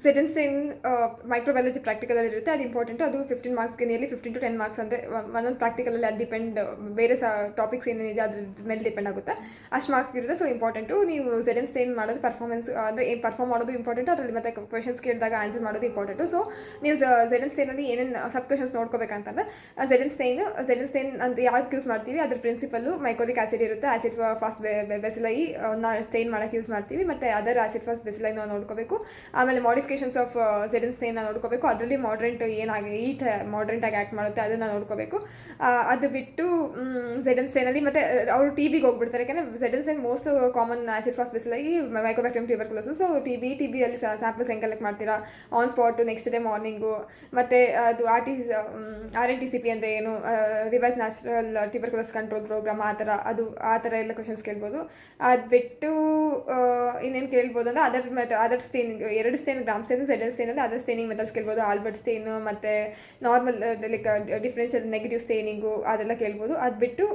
ಸೆಟನ್ Sen microbiology ಪ್ರಾಕ್ಟಿಕಲಲ್ಲಿ ಇರುತ್ತೆ, ಅದು important. ಅದು 15 ಮಾರ್ಕ್ಸ್ಗೆ ನಿಯರ್ಲಿ 15 to 10 ಮಾರ್ಕ್ಸ್ ಅಂದರೆ ಒಂದೊಂದು ಪ್ರಾಕ್ಟಿಕಲಲ್ಲಿ ಅದು ಡಿಪೆಂಡ್, ಬೇರೆ ಟಾಪಿಕ್ಸ್ ಏನೇನಿದೆ ಅದ್ರ ಮೇಲೆ ಡಿಪೆಂಡ್ ಆಗುತ್ತೆ. ಅಷ್ಟು ಮಾರ್ಕ್ಸ್ ಇರುತ್ತೆ. ಸೊ ಇಂಪಾರ್ಟೆಂಟು ನೀವು ಸೆಟನ್ ಸ್ಟೇನ್ ಮಾಡೋದು ಪರ್ಫಾರ್ಮೆನ್ಸ್ ಅಂದರೆ ಪರ್ಫಾರ್ಮ್ ಮಾಡೋದು ಇಂಪಾರ್ಟೆಂಟು. ಅದರಲ್ಲಿ ಮತ್ತೆ ಕ್ವೆಶನ್ಸ್ ಕೇಳಿದಾಗ ಆನ್ಸರ್ ಮಾಡೋದು ಇಂಪಾರ್ಟೆಂಟು. ಸೊ ನೀವು ಸೆಟನ್ ಸ್ಟೇನಲ್ಲಿ ಏನೇನು ಸಬ್ ಕ್ವೆಶನ್ಸ್ ನೋಡ್ಕೋಬೇಕಂತಂದ್ರೆ ಸೆಟನ್ ಸ್ಟೇನ್ ಅಂತ ಯಾವ್ದು ಯೂಸ್ ಮಾಡ್ತೀವಿ, ಅದ್ರ ಪ್ರಿನ್ಸಿಪಲ್ಲು ಮೈಕೋಲಿಕ್ ಆಸಿಡ್ ಇರುತ್ತೆ. ಆಸಿಡ್ ಫಾಸ್ಟ್ ಬೆಸಿಲೈ ಸ್ಟೇನ್ ಮಾಡೋಕ್ಕೆ ಯೂಸ್ ಮಾಡ್ತೀವಿ. ಮತ್ತು ಅದರ್ ಆಸಿಡ್ ಫಾಸ್ಟ್ ಬೆಸಿಲೈ ನಾವು ನೋಡ್ಕೋಬೇಕು. ಆಮೇಲೆ ಮಾಡಿಫಿಕೇಶನ್ಸ್ ಆಫ್ ಸೆಟನ್ ಸ್ಟೇನ್ ನೋಡ್ಕೋಬೇಕು. ಅದರಲ್ಲಿ ಮಾಡ್ರೆಂಟಾಗಿ ಆ್ಯಕ್ಟ್ ಮಾಡುತ್ತೆ ಅದನ್ನು ನೋಡ್ಕೋಬೇಕು. ಅದು ಬಿಟ್ಟು ಸೆಟನ್ ಸ್ಟೇನಲ್ಲಿ ಮತ್ತು ಅವರು ಟಿ ಬಿಗೆ ಹೋಗ್ಬಿಡ್ತಾರೆ. ಯಾಕಂದರೆ ಸೆಟನ್ stain most common acid fast bacilli mycobacterium tuberculosis. So T ಬಿಯಲ್ಲಿ ಸ್ಯಾಂಪಲ್ಸ್ ಹೆಂಗೆ ಕಲೆಕ್ಟ್ ಮಾಡ್ತೀರಾ, on spot, next day morning, ಮತ್ತು ಅದು RNTCP ಅಂದರೆ ಏನು, revise natural tuberculosis control programme, ಆ ಥರ ಎಲ್ಲ ಕ್ವೆಶನ್ಸ್ ಕೇಳ್ಬೋದು. ಅದು ಬಿಟ್ಟು ಇನ್ನೇನು ಕೇಳ್ಬೋದು ಅಂದರೆ other staining 2 stain, gram stain, ಸೆಟನ್ ಸ್ಟೇನಲ್ಲಿ ಅದರ್ ಸ್ಟೇನಿಂಗ್ ಮೆಥಡ್ಸ್ ಕೇಳ್ಬೋದು. ಆಲ್ಬರ್ಟ್ ಸ್ಟೇನ್ ಮತ್ತು normal like differential negative staining ಅದೆಲ್ಲ ಕೇಳ್ಬೋದು. ಅದು ಬಿಟ್ಟು